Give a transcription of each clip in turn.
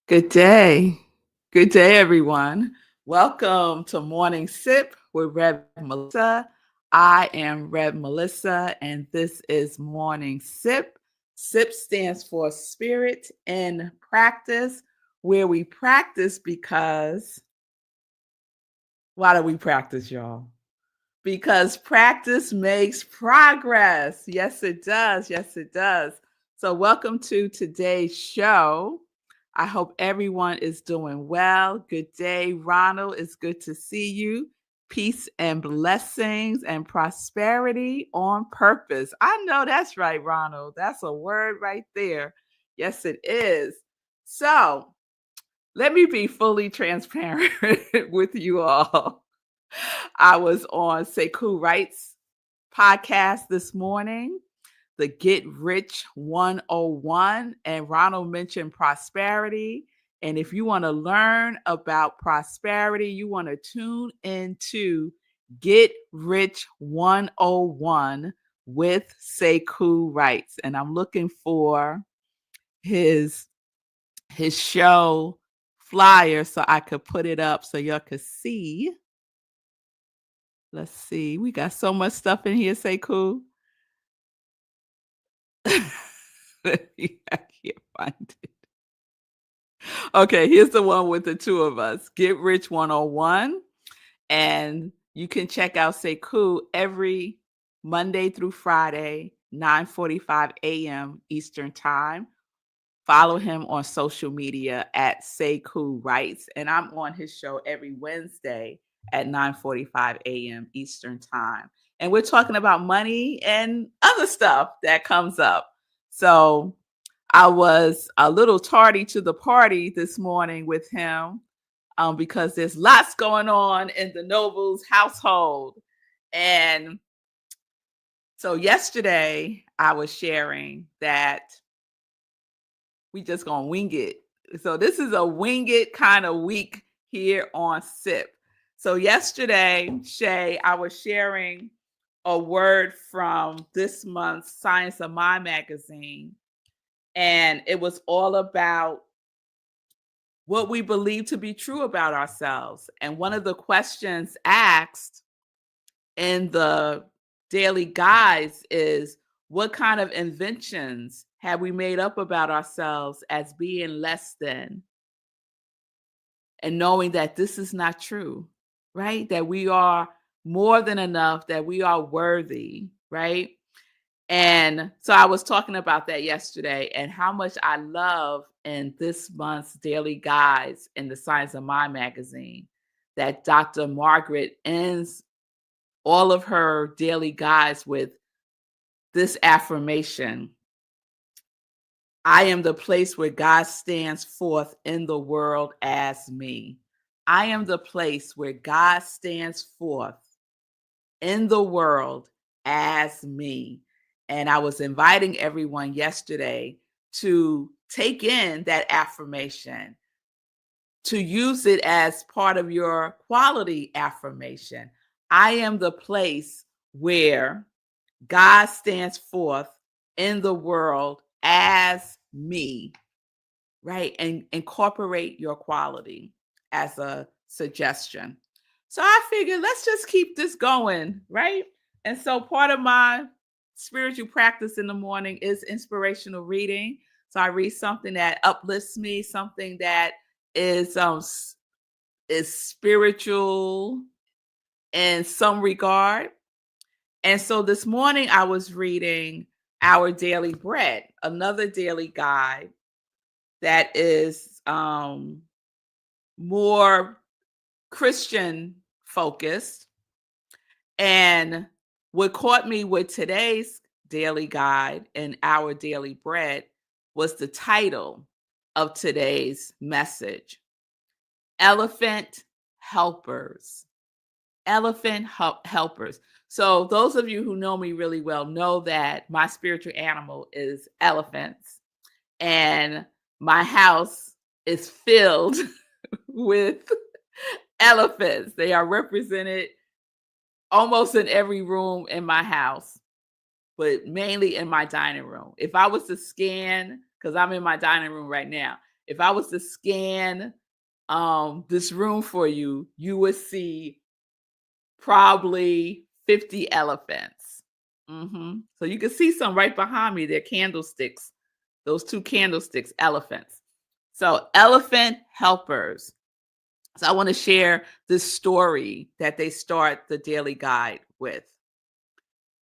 Good day. Good day, everyone. Welcome to Morning Sip with Rev Melissa. I am Rev Melissa, and this is Morning Sip. SIP stands for Spirit in Practice, where we practice because why do we practice, y'all? Because practice makes progress. Yes, it does. Yes, it does. So, welcome to today's show. I hope everyone is doing well. Good day, Ronald. It's good to see you. Peace and blessings and prosperity on purpose. I know that's right, Ronald. That's a word right there. Yes, it is. So, let me be fully transparent with you all. I was on Sekou Wright's podcast this morning, the Get Rich 101, and Ronald mentioned prosperity. And if you want to learn about prosperity, you want to tune into Get Rich 101 with Sekou Wrights. And I'm looking for his show flyer so I could put it up so y'all could see. Let's see. We got so much stuff in here, say cool. I can't find it. Okay, here's the one with the two of us. Get Rich 101. And you can check out Sekou every Monday through Friday, 9:45 a.m. Eastern Time. Follow him on social media at Sekou Wrights. And I'm on his show every Wednesday at 9:45 a.m. Eastern Time. And we're talking about money and other stuff that comes up. So I was a little tardy to the party this morning with him because there's lots going on in the Nobles household. And so yesterday I was sharing that we just gonna wing it. So this is a wing it kind of week here on SIP. So yesterday, Shay, I was sharing a word from this month's Science of Mind magazine, and it was all about what we believe to be true about ourselves. And one of the questions asked in the daily guides is, what kind of inventions have we made up about ourselves as being less than? And knowing that this is not true, right? That we are more than enough, that we are worthy, right? And so I was talking about that yesterday and how much I love in this month's daily guides in the Science of Mind magazine that Dr. Margaret ends all of her daily guides with this affirmation: I am the place where God stands forth in the world as me. I am the place where God stands forth in the world as me. And I was inviting everyone yesterday to take in that affirmation, to use it as part of your quality affirmation. I am the place where God stands forth in the world as me, right? And incorporate your quality as a suggestion. So I figured let's just keep this going, right? And so part of my spiritual practice in the morning is inspirational reading. So I read something that uplifts me, something that is spiritual in some regard. And so this morning I was reading Our Daily Bread, another daily guide that is more Christian focused. And what caught me with today's daily guide and Our Daily Bread was the title of today's message: Elephant Helpers. Helpers. So those of you who know me really well know that my spiritual animal is elephants, and my house is filled with elephants. They are represented almost in every room in my house, but mainly in my dining room. If I was to scan, because I'm in my dining room right now, if I was to scan this room for you, you would see probably 50 elephants. So you can see some right behind me. They're candlesticks. Those two candlesticks, elephants. So elephant helpers. So I want to share this story that they start the daily guide with.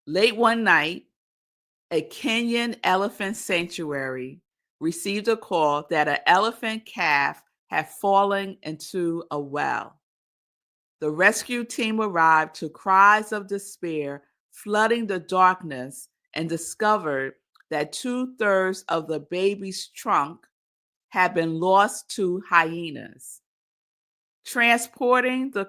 Late one night, a Kenyan elephant sanctuary received a call that an elephant calf had fallen into a well. The rescue team arrived to cries of despair flooding the darkness and discovered that 2/3 of the baby's trunk had been lost to hyenas. Transporting the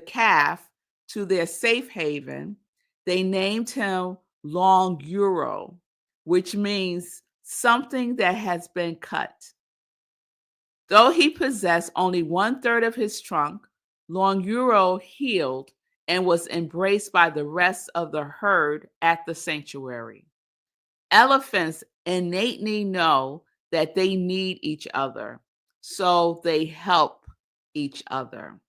calf to their safe haven, they named him Long Euro, which means something that has been cut. Though he possessed only 1/3 of his trunk, Long Euro healed and was embraced by the rest of the herd at the sanctuary. Elephants innately know that they need each other, so they help each other.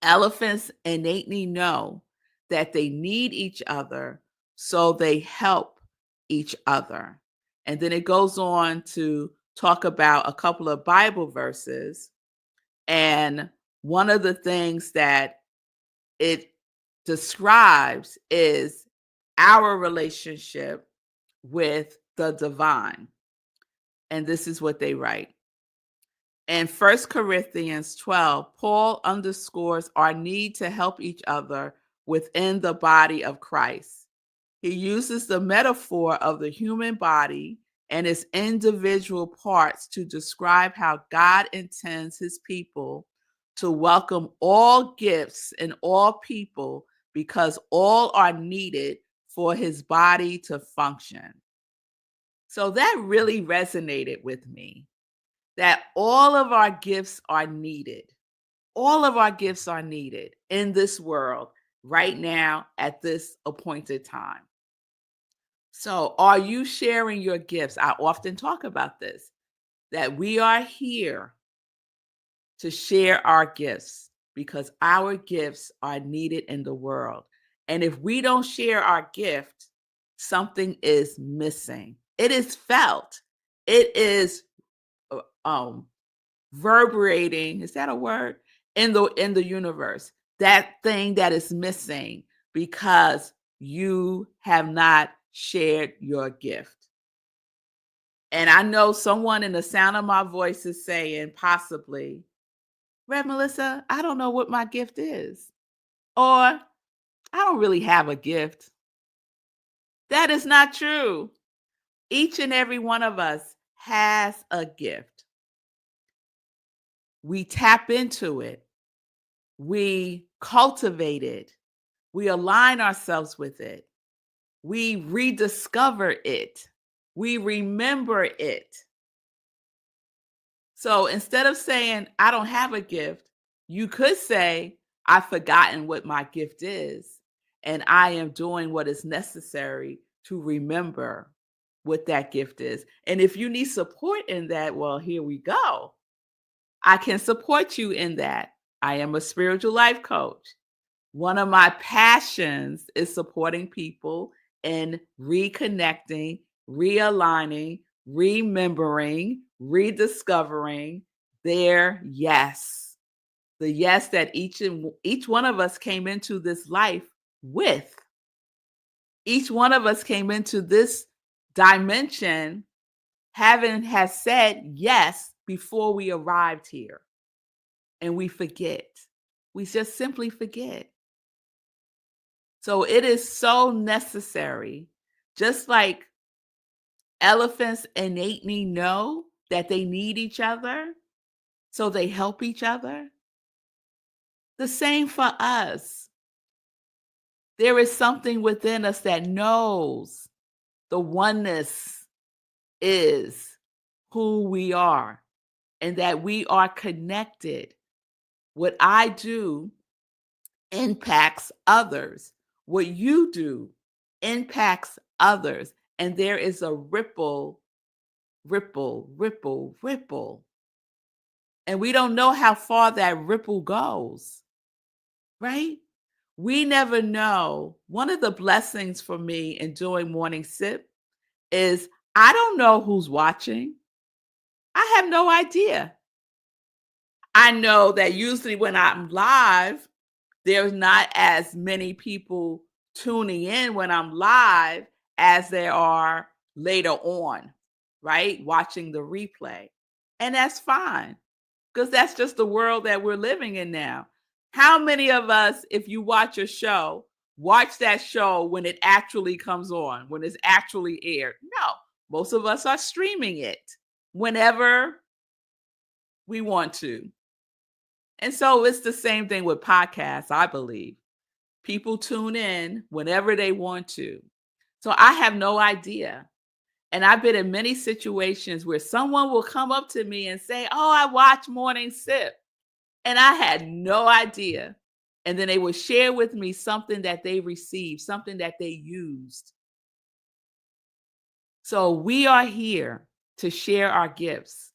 Elephants innately know that they need each other, so they help each other. And then it goes on to talk about a couple of Bible verses. And one of the things that it describes is our relationship with the divine. And this is what they write. In 1 Corinthians 12, Paul underscores our need to help each other within the body of Christ. He uses the metaphor of the human body and its individual parts to describe how God intends his people to welcome all gifts and all people because all are needed for his body to function. So that really resonated with me, that all of our gifts are needed. All of our gifts are needed in this world right now at this appointed time. So, are you sharing your gifts? I often talk about this, that we are here to share our gifts because our gifts are needed in the world. And if we don't share our gift, something is missing. It is felt. It is reverberating, is that a word? In the universe. That thing that is missing because you have not shared your gift. And I know someone in the sound of my voice is saying, possibly, Rev Melissa, I don't know what my gift is. Or I don't really have a gift. That is not true. Each and every one of us has a gift. We tap into it. We cultivate it. We align ourselves with it. We rediscover it. We remember it. So instead of saying, I don't have a gift, you could say, I've forgotten what my gift is, and I am doing what is necessary to remember what that gift is. And if you need support in that, well, here we go. I can support you in that. I am a spiritual life coach. One of my passions is supporting people in reconnecting, realigning, remembering, rediscovering their yes. The yes that each one of us came into this life with. Each one of us came into this dimension having has said yes before we arrived here. And we forget. We just simply forget. So it is so necessary, just like elephants innately know that they need each other, so they help each other. The same for us. There is something within us that knows the oneness is who we are and that we are connected. What I do impacts others. What you do impacts others. And there is a ripple ripple, ripple, ripple. And we don't know how far that ripple goes, right? We never know. One of the blessings for me in doing Morning Sip is I don't know who's watching. I have no idea. I know that usually when I'm live, there's not as many people tuning in when I'm live as there are later on, right? Watching the replay. And that's fine because that's just the world that we're living in now. How many of us, if you watch a show, watch that show when it actually comes on, when it's actually aired? No, most of us are streaming it whenever we want to. And so it's the same thing with podcasts, I believe. People tune in whenever they want to. So I have no idea. And I've been in many situations where someone will come up to me and say, "Oh, I watch Morning Sip." And I had no idea. And then they would share with me something that they received, something that they used. So we are here to share our gifts.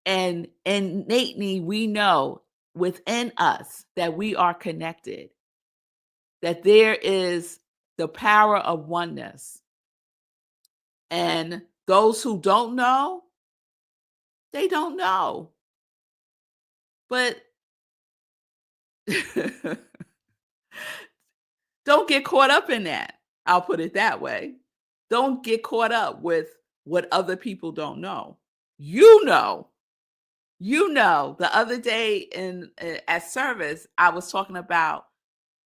And innately, we know within us that we are connected, that there is the power of oneness. And those who don't know, they don't know. But don't get caught up in that. I'll put it that way. Don't get caught up with what other people don't know. You know. You know, the other day at service, I was talking about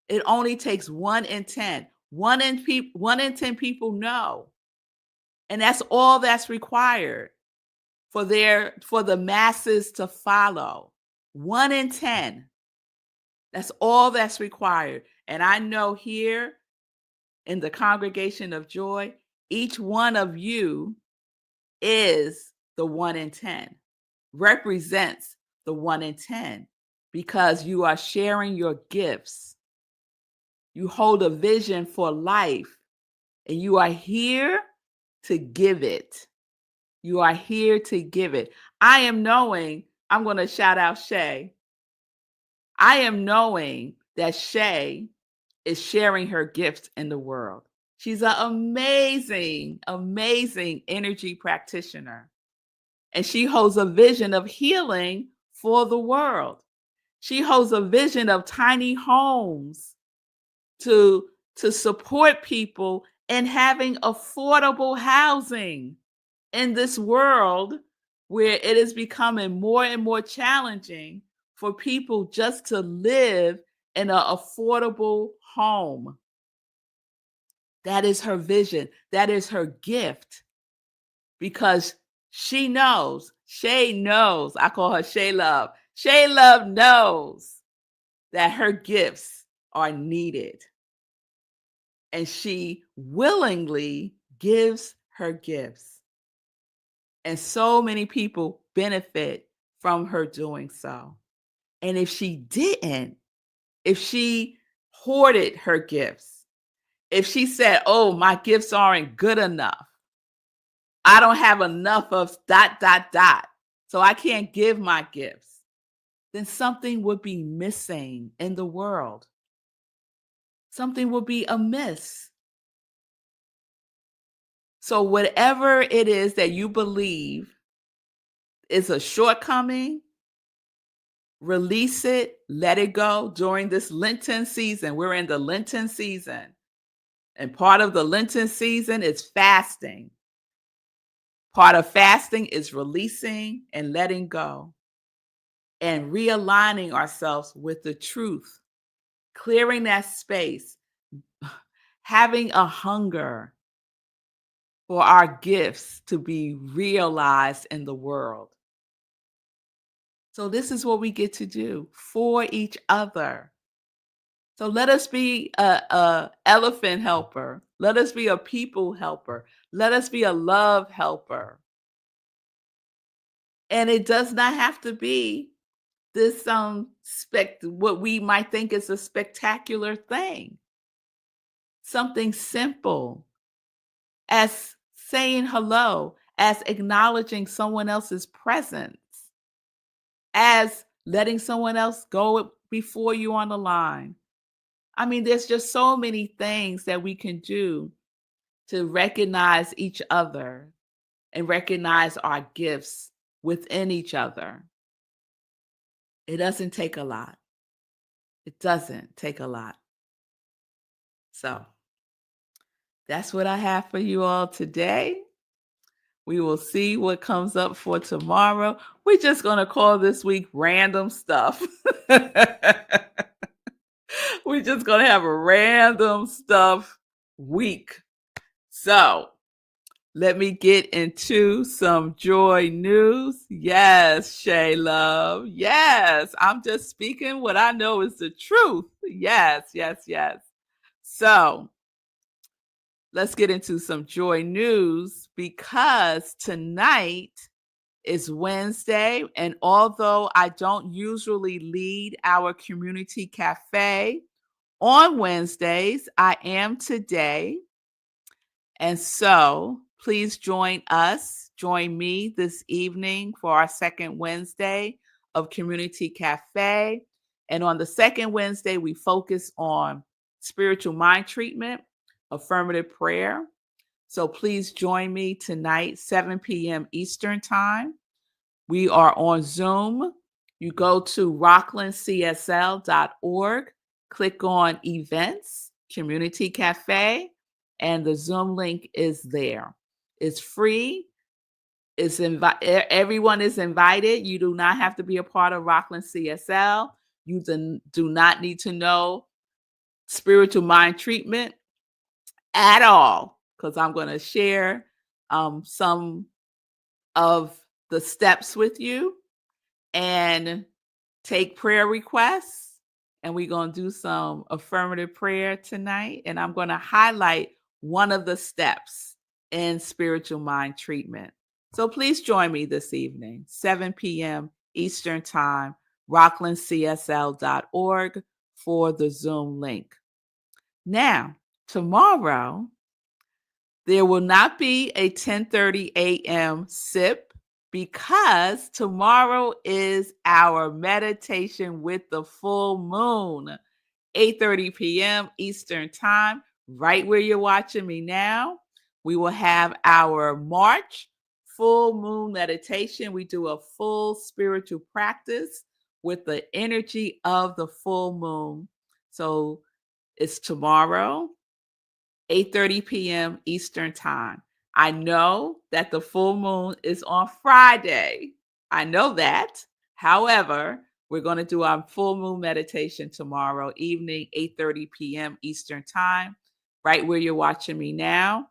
it only takes 1 in 10. 1 in 10 people know. And that's all that's required for the masses to follow. 1 in 10. That's all that's required. And I know here in the congregation of joy, each one of you is the 1 in 10, represents the 1 in 10 because you are sharing your gifts. You hold a vision for life and you are here to give it. You are here to give it. I am knowing, I'm going to shout out Shay. I am knowing that Shay is sharing her gifts in the world. She's an amazing, amazing energy practitioner. And she holds a vision of healing for the world. She holds a vision of tiny homes to support people in having affordable housing in this world where it is becoming more and more challenging for people just to live in an affordable home. That is her vision. That is her gift. Because she knows, Shay knows, I call her Shay Love. Shay Love knows that her gifts are needed. And she willingly gives her gifts. And so many people benefit from her doing so. And if she didn't, if she hoarded her gifts, if she said, "Oh, my gifts aren't good enough. I don't have enough of ... so I can't give my gifts," then something would be missing in the world. Something would be amiss. So whatever it is that you believe is a shortcoming, release it, let it go during this Lenten season. We're in the Lenten season. And part of the Lenten season is fasting. Part of fasting is releasing and letting go and realigning ourselves with the truth, clearing that space, having a hunger for our gifts to be realized in the world. So this is what we get to do for each other. So let us be a elephant helper. Let us be a people helper. Let us be a love helper. And it does not have to be this what we might think is a spectacular thing. Something simple as saying hello, as acknowledging someone else's presence, as letting someone else go before you on the line. I mean, there's just so many things that we can do to recognize each other and recognize our gifts within each other. It doesn't take a lot. It doesn't take a lot. So that's what I have for you all today. We will see what comes up for tomorrow. We're just going to call this week random stuff. We're just going to have a random stuff week. So let me get into some joy news. Yes, Shay Love. Yes, I'm just speaking what I know is the truth. Yes, yes, yes. So let's get into some joy news because tonight is Wednesday. And although I don't usually lead our community cafe on Wednesdays, I am today. And so please join me this evening for our second Wednesday of Community Cafe. And on the second Wednesday, we focus on spiritual mind treatment, affirmative prayer. So please join me tonight, 7 p.m. Eastern Time. We are on Zoom. You go to rocklandcsl.org, click on Events, Community Cafe, and the Zoom link is there. It's free. Everyone is invited. You do not have to be a part of Rockland CSL. You do not need to know spiritual mind treatment at all, because I'm going to share some of the steps with you and take prayer requests. And we're going to do some affirmative prayer tonight. And I'm going to highlight one of the steps in spiritual mind treatment. So please join me this evening, 7 p.m. Eastern Time, rocklandcsl.org for the Zoom link. Now, tomorrow, there will not be a 10:30 a.m. sip because tomorrow is our meditation with the full moon, 8:30 p.m. Eastern Time, right where you're watching me now. We will have our March full moon meditation. We do a full spiritual practice with the energy of the full moon. So it's tomorrow, 8:30 p.m. Eastern Time. I know that the full moon is on Friday. I know that. However, we're going to do our full moon meditation tomorrow evening, 8:30 p.m. Eastern Time, right where you're watching me now.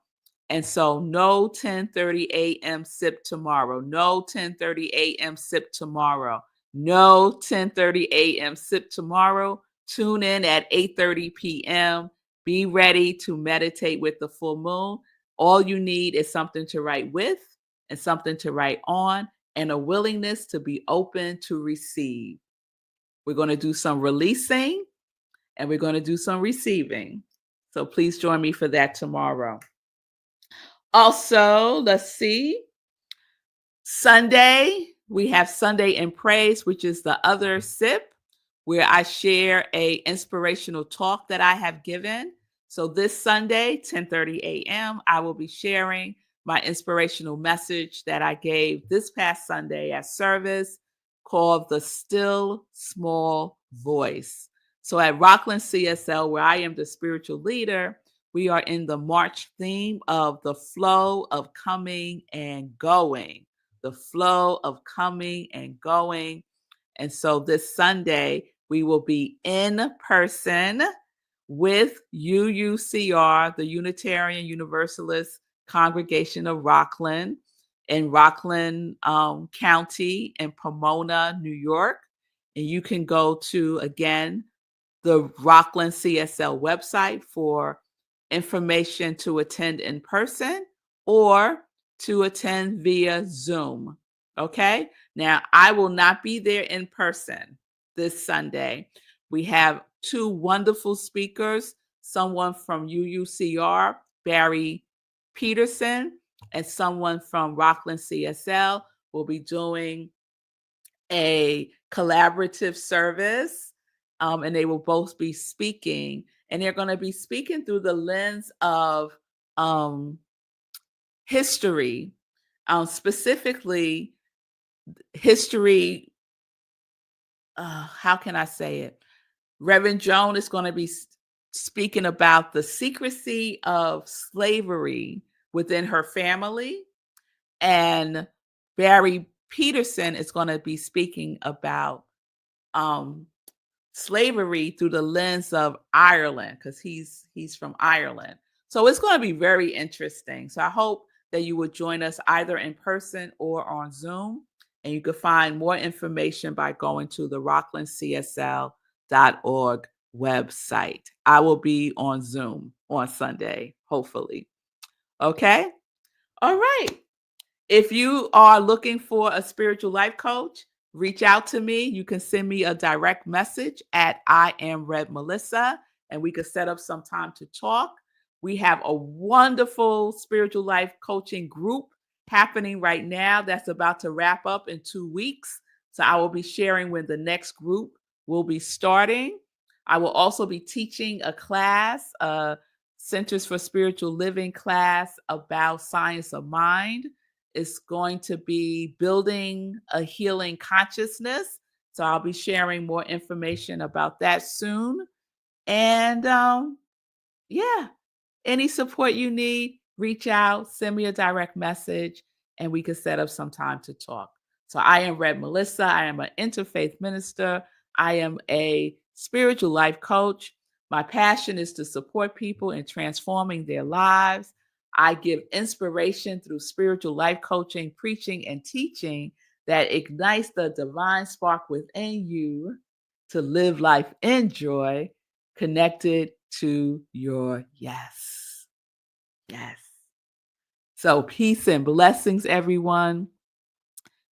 And so no 10:30 a.m. sip tomorrow. No 10:30 a.m. sip tomorrow. No 10:30 a.m. sip tomorrow. Tune in at 8:30 p.m. Be ready to meditate with the full moon. All you need is something to write with and something to write on and a willingness to be open to receive. We're going to do some releasing and we're going to do some receiving. So please join me for that tomorrow. Also, let's see. Sunday, we have Sunday in Praise, which is the other sip, where I share a inspirational talk that I have given. So this Sunday, 10:30 a.m., I will be sharing my inspirational message that I gave this past Sunday at service called The Still Small Voice. So at Rockland CSL, where I am the spiritual leader, we are in the March theme of the flow of coming and going. The flow of coming and going. And so this Sunday, we will be in person with UUCR, the Unitarian Universalist Congregation of Rockland, in Rockland County in Pomona, New York. And you can go to, again, the Rockland CSL website for information to attend in person or to attend via Zoom. Okay. Now, I will not be there in person this Sunday. We have two wonderful speakers, someone from UUCR, Barry Peterson, and someone from Rockland CSL will be doing a collaborative service, and they will both be speaking, and they're going to be speaking through the lens of um, history, specifically history. How can I say it? Reverend Joan is going to be speaking about the secrecy of slavery within her family, and Barry Peterson is going to be speaking about um, slavery through the lens of Ireland, because he's from Ireland. So it's going to be very interesting. So I hope that you would join us either in person or on Zoom. And you can find more information by going to the rocklandcsl.org website. I will be on Zoom on Sunday, hopefully. Okay. All right. If you are looking for a spiritual life coach, reach out to me. You can send me a direct message at iamrevmelissa, and we could set up some time to talk. We have a wonderful spiritual life coaching group happening right now that's about to wrap up in 2 weeks. So I will be sharing when the next group will be starting. I will also be teaching a class, a Centers for Spiritual Living class about science of mind. It's going to be building a healing consciousness. So I'll be sharing more information about that soon. And yeah, any support you need, reach out, send me a direct message, and we can set up some time to talk. So I am Rev Melissa. I am an interfaith minister. I am a spiritual life coach. My passion is to support people in transforming their lives. I give inspiration through spiritual life coaching, preaching, and teaching that ignites the divine spark within you to live life in joy, connected to your yes. Yes. So peace and blessings, everyone.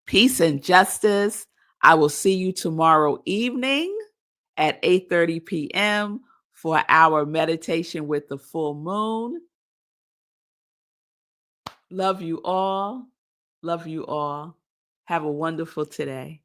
Peace and justice. I will see you tomorrow evening at 8:30 p.m. for our meditation with the full moon. Love you all. Love you all. Have a wonderful today.